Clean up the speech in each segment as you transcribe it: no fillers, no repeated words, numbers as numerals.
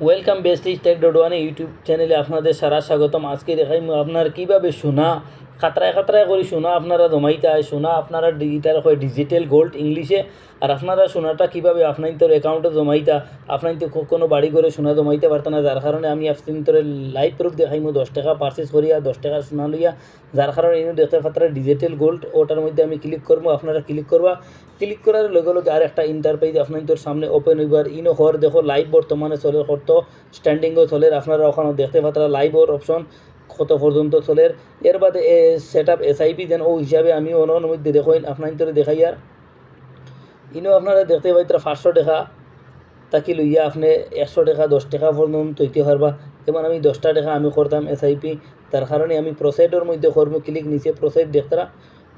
Welcome besties tech dot one YouTube চ্যানেলে আপনাদের সারা স্বাগতম। আজকে দেখাই আপনার কীভাবে সোনা খাতরায় খাতরায় করে সোনা আপনারা জমাইতে হয়। সোনা আপনারা ডিজিটাল হয় ডিজিটাল গোল্ড ইংলিশে। আর আপনারা সোনাটা কীভাবে আপনার তোর অ্যাকাউন্টে জমাইতা, আপনার তো কোনো বাড়ি করে সোনা জমাইতে পারতো না, যার কারণে আমি আপনার তোরে লাইভ প্রুফ দেখাইমু 10 টাকা পারচেস করিয়া 10 টাকা সোনা লইয়া, যার কারণে ইনো দেখতে পাত্রা ডিজিটাল গোল্ড। ওটার মধ্যে আমি ক্লিক করবো, আপনারা ক্লিক করবা। ক্লিক করার লগে লগে আর একটা ইন্টারপ্রাইজ আপনার তোর সামনে ওপেন হইবার। ইনো হর দেখো লাইভ বর্তমানে চলে, করতো স্ট্যান্ডিংও চলে, আপনারা ওখানে দেখতে পাত্রা লাইভ ওর অপশন কত পর্যন্ত চলে। এর বাদে সেট আপ SIP দেন ও হিসাবে আমি অন্য মধ্যে দেখেন আপনার তোরে দেখাই। আর ইনো আপনারা দেখতে পাইত্রা 500 টাকা তাকি লইয়া আপনি 100 টাকা 10 টাকা পর্যন্ত তৈতে পারবা। যেমন আমি 10 টাকা আমি করতাম SIP, তার কারণে আমি প্রসেডের মধ্যে করবো। ক্লিক নিচে প্রসেড দেখতরা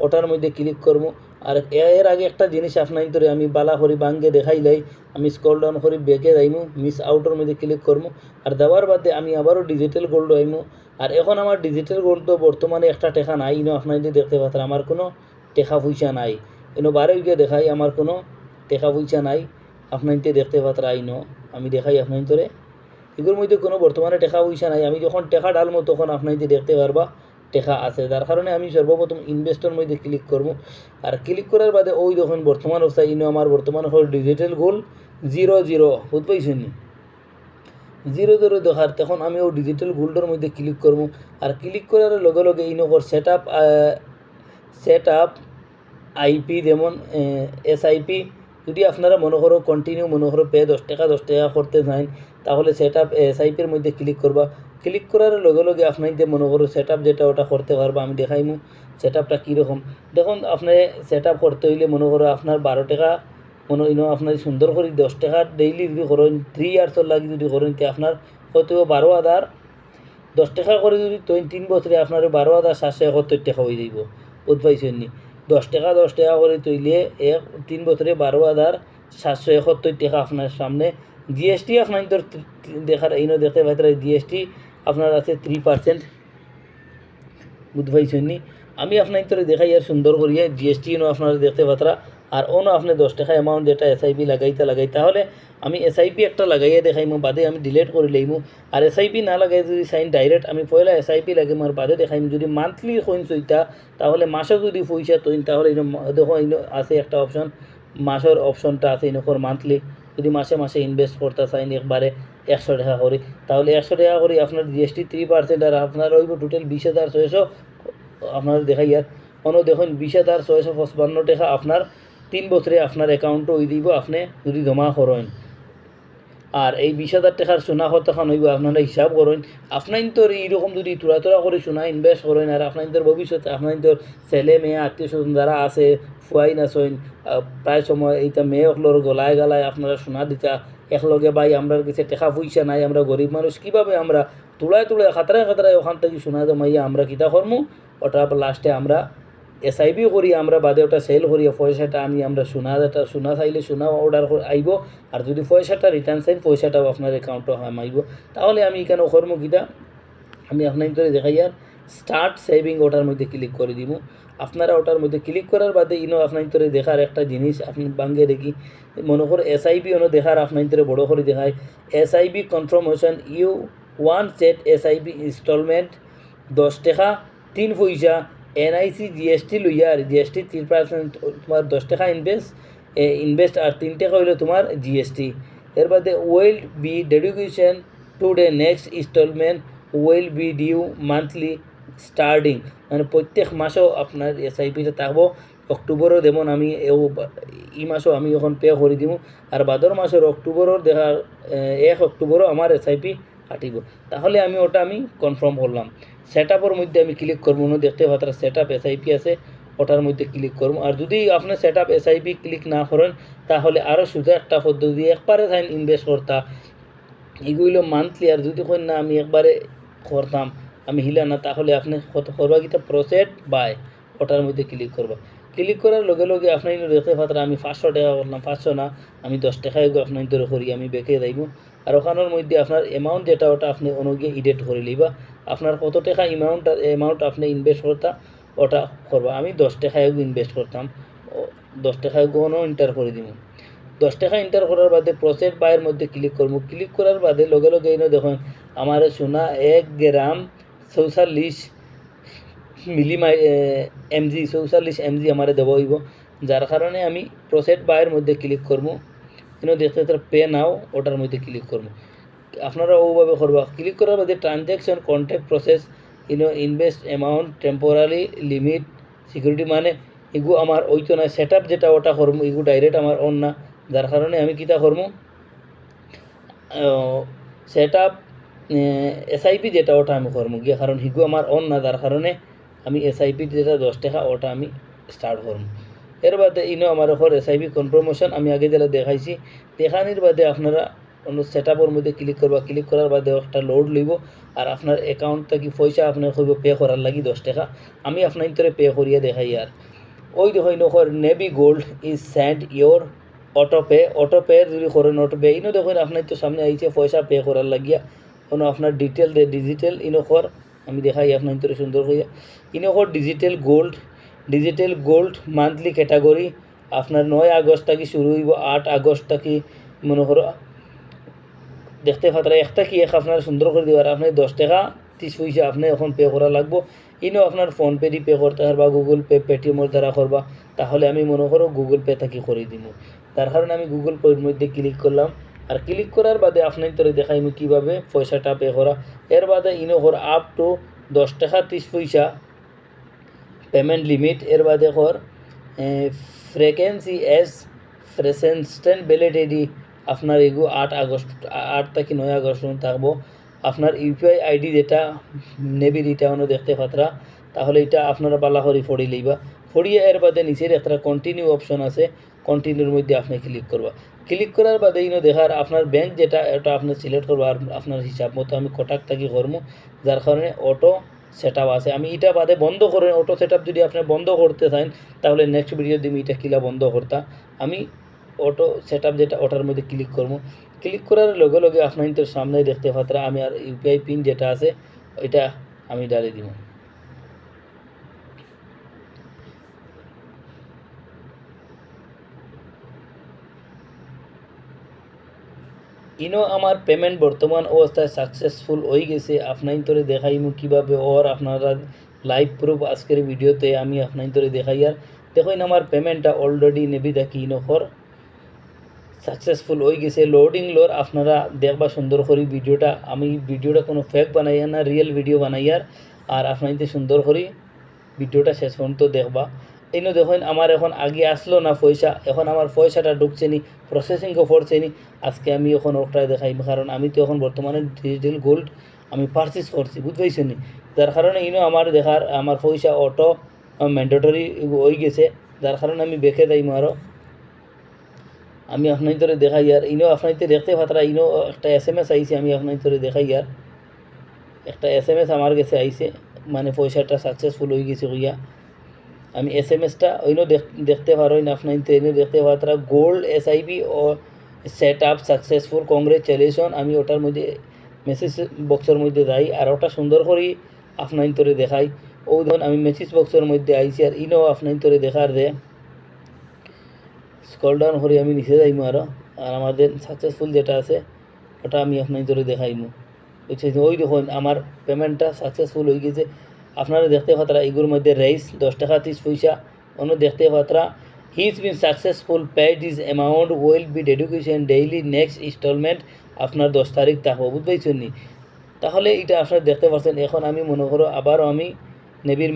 ওটার মধ্যে ক্লিক করবো। আর এর আগে একটা জিনিস আপনার তোরে আমি বালা করি বাঙ্গে দেখাইলাই, আমি স্ক্রল ডাউন করি বেঁকে যাইমু, মিস আউটের মধ্যে ক্লিক করবো। আর দেওয়ার বাদে আমি আবারও ডিজিটাল গোল্ড আইমু। আর এখন আমার ডিজিটাল গোল্ড তো বর্তমানে একটা টাকা নাই। ইনো আপনার দেখতে পাচ্ছেন আমার কোনো টাকা পয়সা নাই। ইনো বারে গিয়ে দেখাই আমার কোনো টাকা পয়সা নাই। আপনার দেখতে পাত্র আইনো আমি দেখাই আপনার তোরে এগুলোর মধ্যে কোনো বর্তমানে টাকা পয়সা নাই। আমি যখন টাকা ডালবো তখন আপনার দেখতে পারবা টাকা আছে, যার কারণে আমি সর্বপ্রথম ইনভেস্টর মধ্যে ক্লিক করব। আর ক্লিক করার বাদে ওই যখন বর্তমান অবস্থায় ইনো আমার বর্তমান হল ডিজিটাল গোল্ড 00 বুঝ পাইছেন 00 দেখার, তখন আমি ওই ডিজিটাল গোল্ডের মধ্যে ক্লিক করবো। আর ক্লিক করার লগে লগে ইনো সেট আপ IP যেমন SIP যদি আপনারা মনে করো কন্টিনিউ মনে করো 10 টাকা করতে চান, তাহলে সেট আপ SIPর মধ্যে ক্লিক করবা। ক্লিক করার লগে লগে আপনাদের মনে করো সেট আপ যেটা ওটা করতে পারবা। আমি দেখাইমু সেট আপটা কীরকম। দেখুন আপনি সেট আপ করতে হইলে মনে করো আপনার 12 টাকা মনে ইনো আপনার সুন্দর করে 10 টাকা ডেইলি যদি করেন 3 ইয়ার্সর লাগে যদি করেন তো আপনার হয়তো 12,000 10 টাকা করে যদি 3 বছরে আপনার 12,771 টাকা হয়ে যাইব। বুঝ পাইছেন 10 টাকা করে তৈলে 3 বছরে 12,771 টাকা আপনার সামনে। GST আপনার তোর দেখার ইনো দেখতে পাইতে GST আপনার আছে 3%। বুঝ পাইছেন আমি আপনার তোরে দেখাই আর সুন্দর করিয়া GST ইনো আপনারা দেখতে পাত্রা। আর অন্য আপনি 10 টাকা অ্যামাউন্ট যেটা SIP লাগাই তাহলে আমি SIP একটা লাগাইয়া দেখাইমু, বাদে আমি ডিলিট করে লইমু। আর SIP না লাগাই যদি সাইন ডাইরেক্ট আমি পয়লা SIP লাগাইমু আর বাদে দেখাইমু। যদি মান্থলি কইন চইতা তাহলে মাসে যদি পয়সা তৈন তাহলে দেখো ইনো আছে একটা অপশন, মাসের অপশনটা আছে ইনকর মান্থলি। যদি মাসে মাসে ইনভেস্ট করতে চাইন একবারে 100 টাকা করে, তাহলে 100 টাকা করে আপনার GST 3% আর আপনার ওই টোটাল 20,600 আপনার দেখাই। আর অন্য দেখুন 20,655 টাকা আপনার 3 বছরে আপনার অ্যাকাউন্টও ওই দিব আপনি যদি জমা করেন। আর এই 20,000 টাকার সোনা কতখান হইব আপনারা হিসাব করেন। আপনার তোর এইরকম যদি তোরা করে সোনা ইনভেস্ট করেন আর আপনার তোর ভবিষ্যতে আপনার তোর ছেলে মেয়ে আত্মীয় স্বজন যারা আছে ফুয়াই না সইন, প্রায় সময় এইটা মেয়েগুলোর গলায় গলায় আপনারা সোনা দিতা একলগে ভাই আমরা কাছে টাকা পয়সা নাই, আমরা গরিব মানুষ, কীভাবে আমরা তুলায় খাতরায় খাতরায় ওখান থেকে সোনা জমাইয়া আমরা কিতা করমু, ওটা লাস্টে আমরা SIP করি, আমরা বাদে ওটা সেল করি, পয়সাটা আনি আমরা সোনা চাইলে সোনা অর্ডার আইব। আর যদি পয়সাটা রিটার্ন চাই পয়সাটাও আপনার অ্যাকাউন্টে আইব। তাহলে আমি এখানে কর্ম কিতা আমি আপনার করে দেখাই। আর স্টার্ট সেভিং ওটার মধ্যে ক্লিক করে দিব। আপনারা ওটার মধ্যে ক্লিক করার বাদে ইনো আপনার তোরে দেখার একটা জিনিস আপনি বাঙ্গে দেখি মনে করো SIP অন্য দেখার আপনার তোরে বড়ো করে দেখায় SIP confirmation you one set SIP instalment 10 টাকা 3 পয়সা NIC GST লইয়া। আর GST 3% তোমার 10 টাকা ইনভেস্ট আর 3 টাকা হইলো তোমার GST। এর বাদে will be dedication today next instalment will be due monthly starting, মানে প্রত্যেক মাসেও আপনার SIPটা থাকবো। অক্টোবরও যেমন আমি এই মাসও আমি এখন পে করে দিব। আর বাদর মাসের অক্টোবরের দেখার 1 অক্টোবরও আমার SIP কাটিব। তাহলে আমি ওটা আমি কনফার্ম করলাম। সেট আপের মধ্যে আমি ক্লিক করবো, দেখতে পাত্রা সেট আপ SIP আছে ওটার মধ্যে ক্লিক করবো। আর যদি আপনি সেট আপ SIP ক্লিক না করেন তাহলে আরও সোজা একটা পদ্ধতি একবারে সাইন ইনভেস্ট করতা এগুলো মান্থলি। আর যদি কই না আমি একবারে করতাম আমি হিলা না, তাহলে আপনি কত করবা কিতা প্রসেড বাই ওটার মধ্যে ক্লিক করবা। ক্লিক করার লগে লগে আপনি দেখতে পাত্রা আমি 500 টাকা করলাম, 500 না আমি 10 টাকায় আপনার ধরে করি আমি বেঁকে যাইব। আর ওখানের মধ্যে আপনার অ্যামাউন্ট যেটা ওটা আপনি অনুগিয়ে এডিট করে লইবা। আপনার কত টাকা অ্যামাউন্ট আপনি ইনভেস্ট করতা ওটা করবা। আমি 10 টাকায় ইনভেস্ট করতাম, 10 টাকায় কোনো এন্টার করে দিব। 10 টাকা এন্টার করার বাদে প্রসেস বাইয়ের মধ্যে ক্লিক করবো। ক্লিক করার বাদে লগে লগে এনে দেখুন আমার সোনা 1 গ্রাম 44 মিলি এমজি 44 এমজি আমার দেওয়া হইব, যার কারণে আমি প্রসেস বাইয়ের মধ্যে ক্লিক করবো। এনে দেখতে তার পে নাও ওটার মধ্যে ক্লিক করবো। আপনারা ওভাবে করবা। ক্লিক করার বাদে transaction contact process invest amount temporary limit security মানে এগু আমার ওইতো না সেট আপ যেটা ওটা করবো এগু ডাইরেক্ট আমার অন না, যার কারণে আমি কিতা করবো সেট আপ এসআইপি যেটা ওটা আমি করবো গিয়ে, কারণ হিগু আমার অন না, যার কারণে আমি এসআইপি যেটা 10 টাকা ওটা আমি স্টার্ট করবো। এর বাদে ইনো আমার ওপর এসআইপি কনফার্মেশন আমি আগে যেটা দেখাইছি, দেখানির বাদে আপনারা অন্য সেট আপের মধ্যে ক্লিক করবা। ক্লিক করার বাদে একটা লোড লইব আর আপনার অ্যাকাউন্ট থেকে পয়সা আপনার কইব পে করার লাগি 10 টাকা। আমি আপনার ভিতরে পে করিয়া দেখাই। আর ওই দেখো নকর navy gold is send your auto pay যদি করেন অটো পে ইনো দেখুন আপনার তো সামনে আইছে পয়সা পে করার লাগিয়া কোনো আপনার ডিটেল দে ডিজিটাল ইনকর আমি দেখাই আপনার ভিতরে সুন্দর করিয়া। ইনকর ডিজিটাল গোল্ড মান্থলি ক্যাটাগরি আপনার 9 আগস্ট থেকে শুরু হইব, 8 আগস্ট থেকে মনে করো দেখতে পাত্রা একটা কি এক আপনার সুন্দর করে দেওয়ার আপনার 10 টাকা 30 পয়সা আপনি এখন পে করা লাগবো। ইনো আপনার ফোনপে দিয়ে পে করতে পারবা, গুগল পে পেটিএমের দ্বারা করবা, তাহলে আমি মনে করো গুগল পে থেকে করে দিব। তার কারণে আমি গুগল পের মধ্যে ক্লিক করলাম। আর ক্লিক করার বাদে আপনার তোরে দেখাইমু কীভাবে পয়সাটা পে করা। এর বাদে ইনো কর আপ টু 10 টাকা 30 পয়সা পেমেন্ট লিমিট। এর বাদে কর ফ্রিকোয়েন্সি এস প্রেসেন্টেন্ট ভ্যালিডিটি আপনার এগু 8 থেকে 9 আগস্ট থাকবো। আপনার ইউপিআই আইডি যেটা নেবি রিটার্নও দেখতে পাত্রা, তাহলে এটা আপনারা বালা করে ফড়ি লইবা। ফড়িয়ে এর বাদে নিচের একটা কন্টিনিউ অপশন আছে, কন্টিনিউর মধ্যে আপনি ক্লিক করবা। ক্লিক করার বাদে ইনো দেখার আপনার ব্যাংক যেটা এটা আপনি সিলেক্ট করবো। আর আপনার হিসাব মতো আমি কটাক থাকি করবো, যার কারণে অটো সেট আপ আছে। আমি এটা বাদে বন্ধ করে অটো সেট আপ যদি আপনি বন্ধ করতে চান তাহলে নেক্সট ভিডিও দিবি এটা কিলা বন্ধ করতা। আমি অটো সেট আপ যেটা ওটার মধ্যে ক্লিক করবো। ক্লিক করার লগে লগে আপনার সামনে দেখতে পাত্রা আমি আর ইউপিআই পিন যেটা আছে ওইটা আমি ডালে দিব। ইনো আমার পেমেন্ট বর্তমান অবস্থায় সাকসেসফুল হয়ে গেছে। আপনার তোরে দেখাইমু কীভাবে ওর আপনারা লাইভ প্রুফ আজকের ভিডিওতে আমি আপনার তোরে দেখাই। আর দেখুন আমার পেমেন্টটা অলরেডি নেবি দেখি ইনোখর সাকসেসফুল হয়ে গেছে। লোডিং লোর আপনারা দেখবা সুন্দর করে ভিডিওটা, আমি ভিডিওটা কোনো ফেক বানাইয়া না রিয়েল ভিডিও বানাইয়ার। আর আপনাদের সুন্দর করে ভিডিওটা শেষ পর্যন্ত দেখবা। এইনো দেখুন আমার এখন আগে আসলো না পয়সা, এখন আমার পয়সাটা ঢুকছে নি, প্রসেসিংও পড়ছে নি। আজকে আমি এখন ওটাই দেখাই, কারণ আমি তো এখন বর্তমানে ডিজিটাল গোল্ড আমি পারচেস করছি, বুঝতে পারছি নি, যার কারণে ইনো আমার দেখার আমার পয়সা অটো ম্যান্ডেটরি হয়ে গেছে, যার কারণে আমি বেঁকে যাই আরও। আমি আপনার তোরে দেখাই। আর ইনো আপনার দেখতে পাত্রা ইনো একটা SMS আইছে, আমি আপনার তোরে দেখাই। আর একটা SMS আমার কাছে আইছে, মানে পয়সাটা সাকসেসফুল হয়ে গেছে হইয়া। আমি SMSটা ওইনো দেখতে পারেন আপনার এনে দেখতে পাত্রা গোল্ড SIP ও সেট আপ সাকসেসফুল কংগ্রেচুলেশন। আমি ওটার মধ্যে মেসেজ বক্সের মধ্যে যাই আর ওটা সুন্দর করে আপনার তোরে দেখাই। ও ধরুন আমি মেসেজ বক্সের মধ্যে আইছি। আর ইনো আপনার তোরে দেখার দে স্ক্রল ডাউন করে আমি নিচে যাইমু আরও। আর আমাদের সাকসেসফুল যেটা আছে ওটা আমি আপনার ধরে দেখাইমু, বুঝছেন। ওই দেখুন আমার পেমেন্টটা সাকসেসফুল হয়ে গেছে। আপনারা দেখতে পাত্রা এগুলোর মধ্যে রাইস 10 টাকা 30 পয়সা অন্য দেখতে Patra he is been successful paid is amount will be dedication daily next instalment আপনার 10 তারিখ থাকবো, বুঝতে পারছেন নি। তাহলে এটা আপনারা দেখতে পাচ্ছেন। এখন আমি মনে করো আবারও আমি নেবির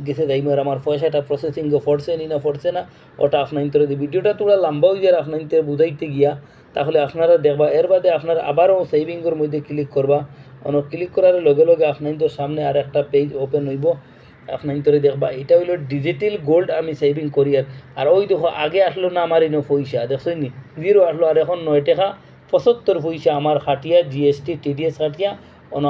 গেছে যাইমু আর আমার পয়সাটা প্রসেসিংও পড়ছে নি না পড়ছে না ওটা আপনার ইন্তরে দিই। ভিডিওটা তোরা লম্বা হয়ে যায় আপনার ইন্তরে বুঝাইতে গিয়া, তাহলে আপনারা দেখবা। এর বাদে আপনারা আবারও সেভিংয়ের মধ্যে ক্লিক করবা। ক্লিক করার লগে লগে আপনার ইন্তর সামনে আর একটা পেজ ওপেন হইব, আপনার ইন্তরে দেখবা এটা হইল ডিজিটাল গোল্ড আমি সেভিং করি। আর ওই দেখো আগে আসলো না আমার ইনো পয়সা দেখছেন নি 0 আসলো, আর এখন 9 টাকা 75 পয়সা আমার খাটিয়া GST TDS খাটিয়া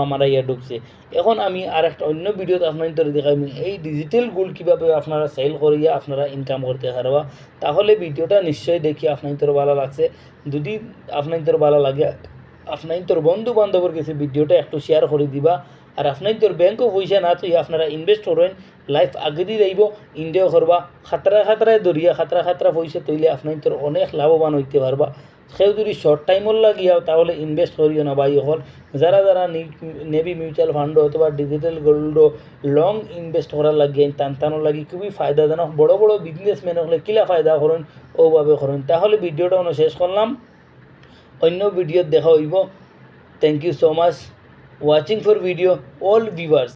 আমার ইয়া ঢুকছে। এখন আমি আর একটা অন্য ভিডিওতে আপনাদের দেখাই এই ডিজিটাল গোল্ড কীভাবে আপনারা সেল করিয়া আপনারা ইনকাম করতে পারবা। তাহলে ভিডিওটা নিশ্চয়ই দেখি আপনাদের ভালো লাগছে। যদি আপনাদের ভালো লাগে আপনার তোর বন্ধু বান্ধবের কাছে ভিডিওটা একটু শেয়ার করে দিবা। আর আপনার তোর ব্যাংকও পয়সা না তুই আপনারা ইনভেস্ট করেন, লাইফ আগে দিয়ে যাইব, এনজয় করবা। খাতরায় দরিয়া খাতরা পয়সা তৈলে আপনার তোর অনেক লাভবান হইতে পারবা। সেও যদি শর্ট টাইমর লাগিয়াও তাহলে ইনভেস্ট করিও না ভাই। এখন যারা নেভি মিউচুয়াল ফান্ড অথবা ডিজিটাল গোল্ডও লং ইনভেস্ট করার লাগিয়ে টানটানোর লাগি খুবই ফায়দাজনক। বড় বড় বিজনেসম্যান হলে কিলা ফায়দা করেন ওভাবে করেন। তাহলে ভিডিওটা আমরা শেষ করলাম, অন্য ভিডিও দেখা হইব। Thank you so much watching for video all viewers.